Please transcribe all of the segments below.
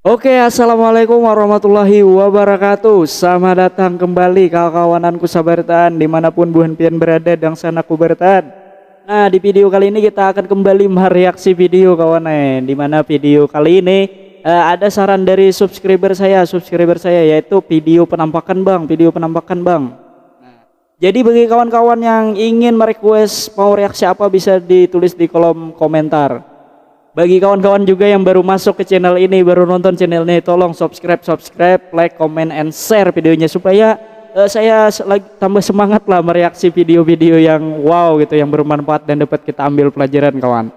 Oke, assalamualaikum warahmatullahi wabarakatuh. Selamat datang kembali kawan-kawananku sabartan dimanapun buhan pian berada dan sanaku bertan. Nah, di video kali ini kita akan kembali mereaksi video kawan. Dimana video kali ini ada saran dari subscriber saya yaitu video penampakan bang. Jadi bagi kawan-kawan yang ingin merequest mau reaksi apa bisa ditulis di kolom komentar. Bagi kawan-kawan juga yang baru masuk ke channel ini, baru nonton channel ini, tolong subscribe, like, comment, and share videonya supaya saya tambah semangat lah mereaksi video-video yang wow gitu, yang bermanfaat dan dapat kita ambil pelajaran kawan.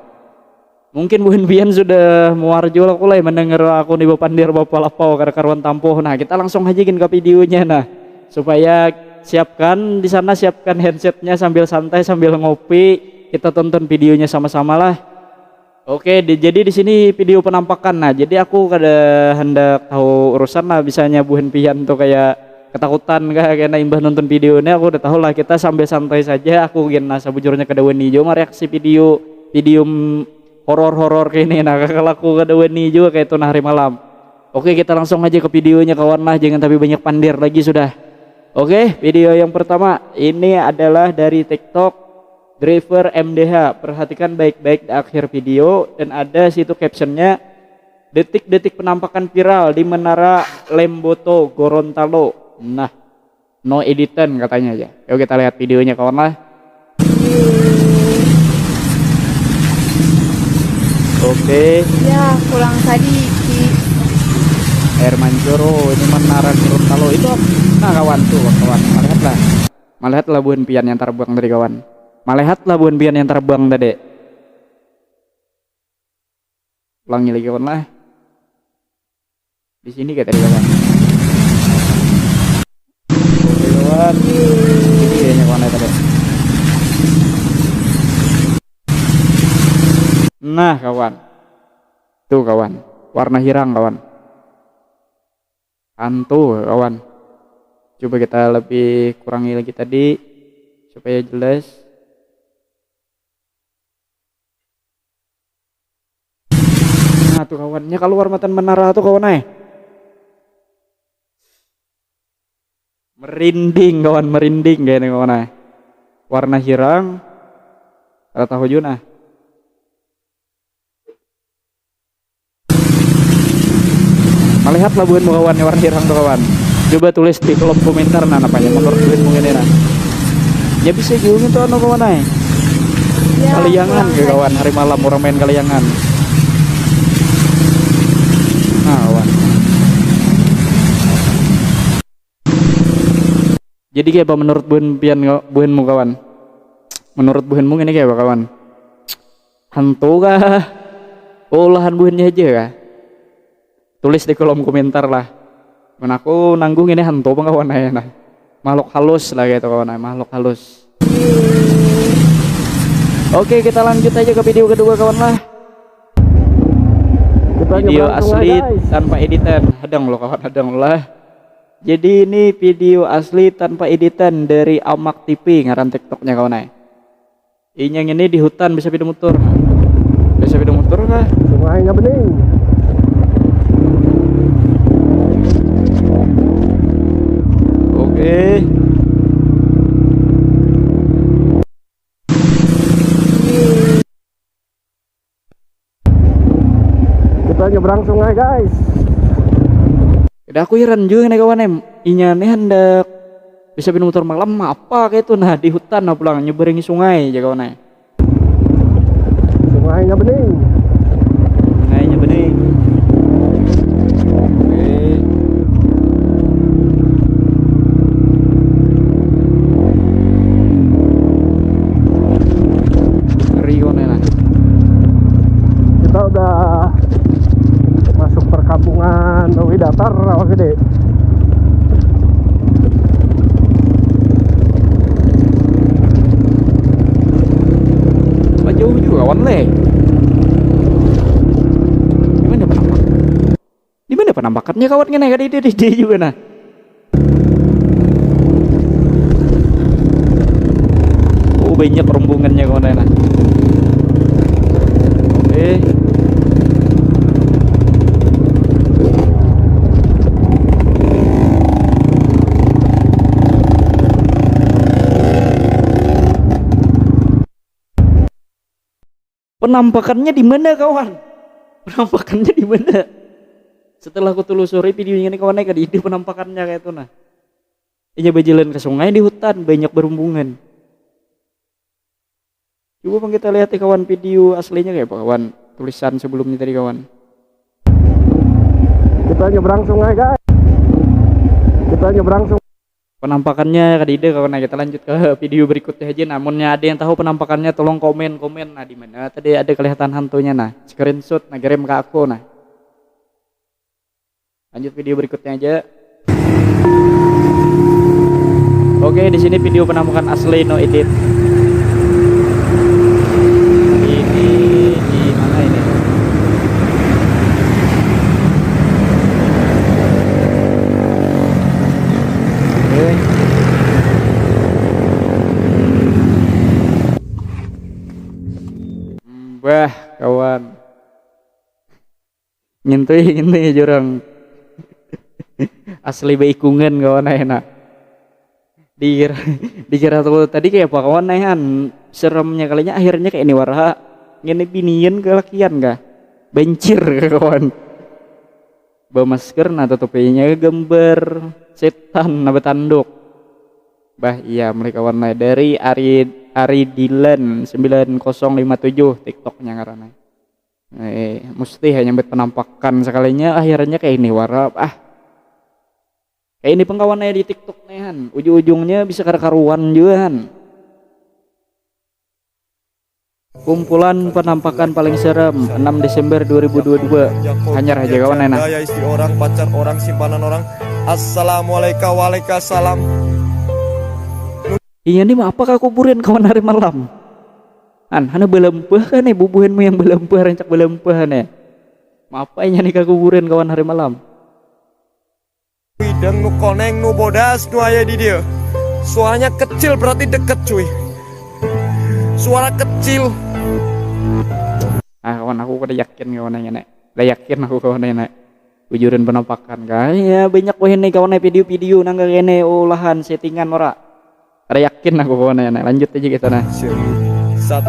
Mungkin buhan pian sudah muarjo aku lah mendengar aku nih bapandir bapak lapau karena karuan tampuh. Nah kita langsung aja ke videonya nah supaya siapkan di sana, siapkan headsetnya sambil santai sambil ngopi, kita tonton videonya sama-sama lah. Oke, jadi di sini video penampakan. Nah, jadi aku kada hendak tahu urusan lah, bisanya buhan pian tuh kayak ketakutan karena imbah nonton videonya. Aku udah tahu lah, kita sambil santai saja. Aku gena sabujurnya kedawan nih juga reaksi video horor kayak ini. Nah, kalau aku kedawan nih juga kayak itu hari malam. Oke, kita langsung aja ke videonya kawan lah, jangan tapi banyak pandir lagi sudah. Oke, video yang pertama ini adalah dari TikTok Driver MDH. Perhatikan baik-baik di akhir video dan ada situ captionnya detik-detik penampakan viral di Menara Lemboto Gorontalo. Nah, no editan katanya aja. Yuk kita lihat videonya kawan lah. Oke. Ya pulang tadi di Air Mancur. Ini Menara Gorontalo itu. Nah kawan tuh kawan, melihatlah buhan pian yang terbang dari kawan. Melihatlah buhan pian yang terbang tadi. Ulangi lagi kawan lah. Di sini kayak tadi kawan. Oke kawan. Ini kayaknya kawan tadi. Nah kawan. Tuh kawan. Warna hirang kawan. Hantu kawan. Coba kita lebih kurangi lagi tadi supaya jelas. Nah tuh kawannya keluar matan menara tuh kawan merinding kawan, merinding kayaknya kawan warna hirang ada tahu juga. Melihatlah bukan kawannya warna hirang tuh kawan, coba tulis di kolom komentar nah apanya menurut bukan mungkin ini ya bisa juga tuh kawan ya, kaliangan ke kawan hari malam orang main kaliangan. Jadi kayak apa menurut buhenmu kawan? Menurut buhenmu ini kayak apa kawan? Hantu kah? Olahan buhennya aja kah? Tulis di kolom komentar lah. Aku nanggung ini hantu apa kawan nah. Makhluk halus lah gitu kawan, makhluk halus. Oke, kita lanjut aja ke video kedua kawan lah. Video asli tanpa editan. Hadang lo kawan, hadang lah. Jadi ini video asli tanpa editan dari Amak TV ngaran TikToknya kawan ini yang ini di hutan bisa video motor. Bisa video motor kah? Sungai nggak bening. Oke. Kita nyebrang sungai guys. Udah aku heran juga nih kawan inya nih hendak bisa minum motor malam apa kayak itu nah di hutan nah pulang nyeberingi sungai aja kawan Sungainya bening. Sungainya bening. Oke. Ngeri kawan lah. Kita udah masuk perkampungan Dewi Datar Rawa Gede. Jauh juga kawan le. Dimana penampakannya kawan ngene kada ide juga nah. Oh banyak rombongannya kawan nah. Oke. Penampakannya di mana kawan? Penampakannya di mana? Setelah aku telusuri videonya ini kawan, kayak di penampakannya kayak itu nah. Ini berjalan ke sungai di hutan banyak berhubungan. Coba kita lihat ya kawan video aslinya kayak apa kawan, tulisan sebelumnya tadi kawan. Kita nyebrang sungai guys. Kita nyebrang sungai. Penampakannya kadide kawan, kita lanjut ke video berikutnya aja. Namunnya ada yang tahu penampakannya tolong komen nah di mana tadi ada kelihatan hantunya nah, screenshot nah kirim ke aku nah. Lanjut video berikutnya aja. Oke, di sini video penampakan asli no edit. Ini di mana ini? Wah kawan, ngintui jurang asli baikungan kawan enak. Dikira tuh tadi kayak apa kawan seremnya kalinya akhirnya kayak ini warha ngene binian kelakian gak bencir kawan. Bawa masker nah topinya gambar setan nah betanduk. Bah iya mereka warna dari Ari Dilan 9057 TikToknya karena mesti hanya buat penampakan sekalinya akhirnya kayak ini warap kayak ini pengkawannya di TikTok nih ujung-ujungnya bisa karuan juga kumpulan penampakan paling serem 6 Desember 2022 hanya aja kawan enak gaya istri orang, pacar orang, simpanan orang. Assalamualaikum waalaikumsalam. iya nih apa kau kuburin kawan hari malam hana belempeh kan bubuhanmu yang belempeh rencak belempeh apa nya nih kau kuburin kawan hari malam Wideng nu koneng nu bodas nu aya di dia. Suaranya kecil berarti deket cuy. Suara kecil. kawan aku udah yakin kawan nek udah yakin aku kawan nek ujuran penampakan kayak banyak wah nih kawan video-video nangga kene olahan settingan ora. Ada yakin aku kawan nek lanjut aja kita nah. Zat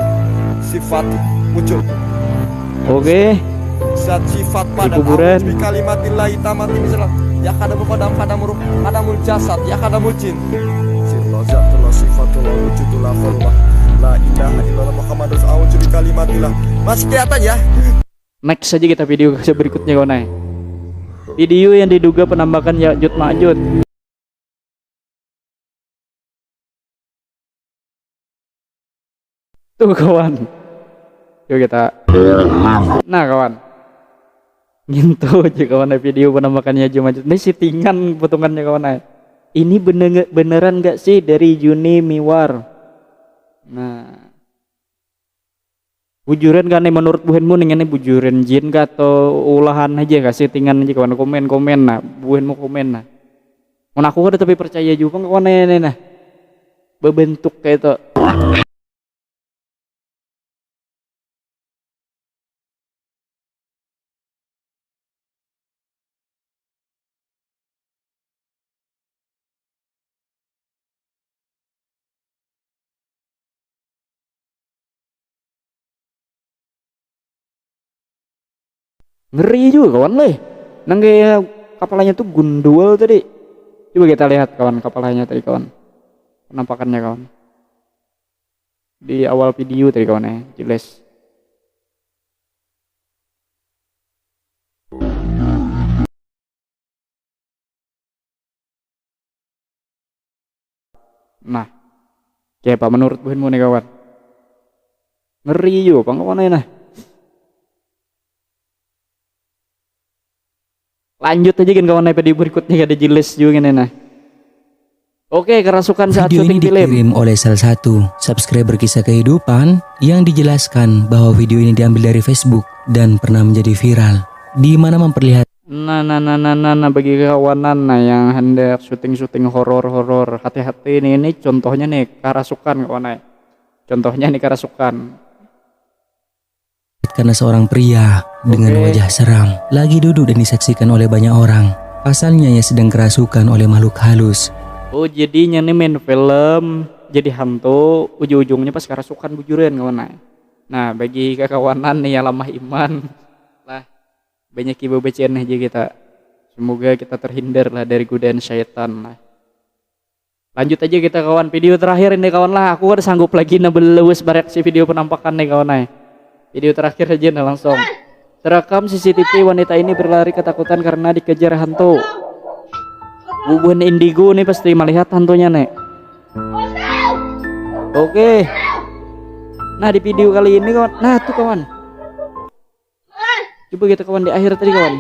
sifat muncul. Oke. Zat sifat pada kuburan. Bi kalimatillahi tamati misal. Ya kadamu padam kadamur kadamul jasad ya kadamul jin. Sirla zatullah sifatullah wujudullah fallah. La ilaha illallah Muhammadur rasulullah bi kalimatillah. Masih kelihatan ya? Next saja kita video berikutnya kawan. Video yang diduga penampakan Ya'juj Ma'juj. Tuh kawan. Yuk kita. Nah kawan. Gitu aja kawan video penampakannya Ya'juj Ma'juj. Ini settingan potongannya kawan. Ini beneran gak sih dari Juni Miwar? Nah. Bujuran kan menurut buhenmu nih bujuran jin gak atau ulahan aja gak settingan aja kawan komen nah buhenmu komen nah. Mun aku ada tapi percaya juga kawan nah. Berbentuk kayak itu. Ngeri juga kawan leh. Nang kayak kapalnya tuh gundul tadi. Coba kita lihat kawan kapalnya tadi kawan. Penampakannya kawan. Di awal video tadi kawan jelas. Nah. Kayak apa menurut buhenmu nih kawan? Ngeri juga kawan nah. Lanjut aja kan kawan video berikutnya ada jelas juga nih nah. Oke, kerasukan saat Video ini syuting film. dikirim oleh salah satu subscriber kisah kehidupan yang dijelaskan bahwa video ini diambil dari Facebook dan pernah menjadi viral, di mana memperlihatkan Nah bagi kawanan nah yang hendak syuting horor hati-hati ini contohnya nih kerasukan kawan. Contohnya nih kerasukan. karena seorang pria dengan wajah seram lagi duduk dan disaksikan oleh banyak orang. Pasalnya ia sedang kerasukan oleh makhluk halus. Oh jadinya nih main film jadi hantu ujung-ujungnya pas kerasukan bujuran kawan. Nah, bagi kekawanan nih yang lemah iman lah, banyak ibu bacaan aja kita. Semoga kita terhindar lah dari godaan syaitan lah. Lanjut aja kita kawan, video terakhir ini kawan lah. Aku udah sanggup lagi nebelewes bereaksi video penampakan nih kawan nih. Video terakhir aja nih langsung. Terekam CCTV wanita ini berlari ketakutan karena dikejar hantu. Bubuhan indigo nih pasti melihat hantunya nih. Oke. Nah di video kali ini kawan, nah tuh kawan. Coba kita kawan di akhir tadi kawan.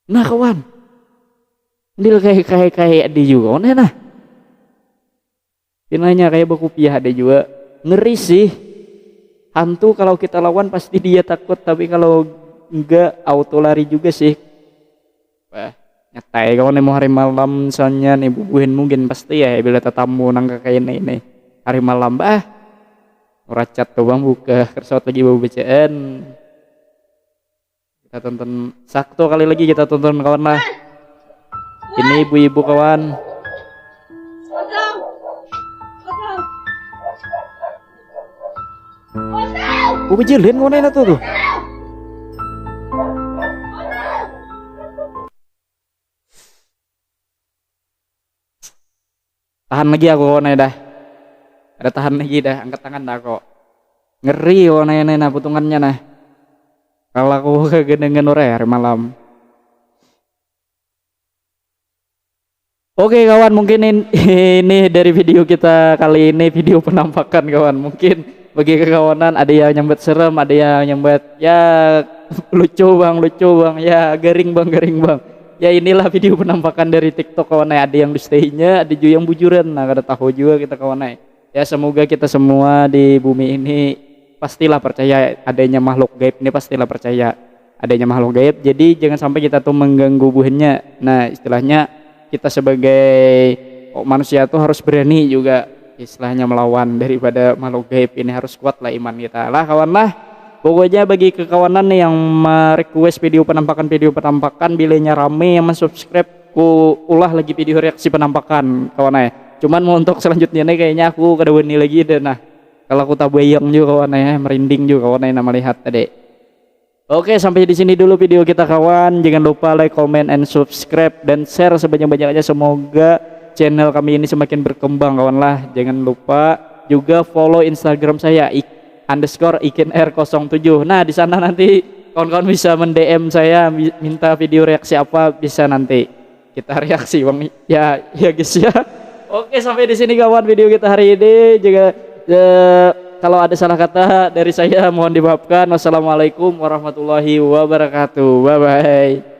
Nah kawan. Dia kayak ada juga kawan nah. Pinanya kayak bakupiah ada juga. Ngeri sih. Hantu kalau kita lawan pasti dia takut, tapi kalau enggak auto lari juga sih. Wah, nyatai kawan mau hari malam misalnya nih bubuhin mungkin pasti ya bila tetamu nang kayak ini. Hari malam bah. Ngeracat tuh bang buka kersot lagi bawa bacaan. Kita tonton Sakto kali lagi kita tonton kawan lah. Ini ibu-ibu kawan. Bejelin kawan itu tuh. Tahan lagi aku kawan dah. Ada tahan lagi dah, angkat tangan dah kok. Ngeri kawan nah putungannya nah. Kalau aku kegendengan hari malam. Oke kawan, mungkin ini dari video kita kali ini, video penampakan kawan. Mungkin bagi kekawanan ada yang nyambet serem, ada yang nyambet ya lucu bang, ya garing bang. Ya inilah video penampakan dari TikTok kawan. Ada yang dustainya, ada juga yang bujuran. Nah kada tahu juga kita kawan. Ya semoga kita semua di bumi ini pastilah percaya adanya makhluk gaib ini, pastilah percaya adanya makhluk gaib. Jadi jangan sampai kita tuh mengganggu buahnya. Nah istilahnya kita sebagai manusia tuh harus berani juga istilahnya melawan daripada makhluk gaib ini, harus kuat lah iman kita lah kawan lah. Pokoknya bagi kekawanan nih yang request video penampakan bilenya rame yang subscribe ku ulah lagi video reaksi penampakan kawan. Cuman mau untuk selanjutnya nih kayaknya aku kada wani lagi deh. Nah kalau aku tabayang juga kawan merinding juga kawan melihat tadi. Oke, sampai di sini dulu video kita kawan. Jangan lupa like, comment, and subscribe dan share sebanyak-banyaknya. Semoga channel kami ini semakin berkembang kawan lah. Jangan lupa juga follow Instagram saya _ikenr07. Nah di sana nanti kawan-kawan bisa mendm saya minta video reaksi apa, bisa nanti kita reaksi bang. Ya guys ya. Oke, sampai di sini kawan video kita hari ini. Juga kalau ada salah kata dari saya mohon dimaafkan. Wassalamualaikum warahmatullahi wabarakatuh. Bye bye.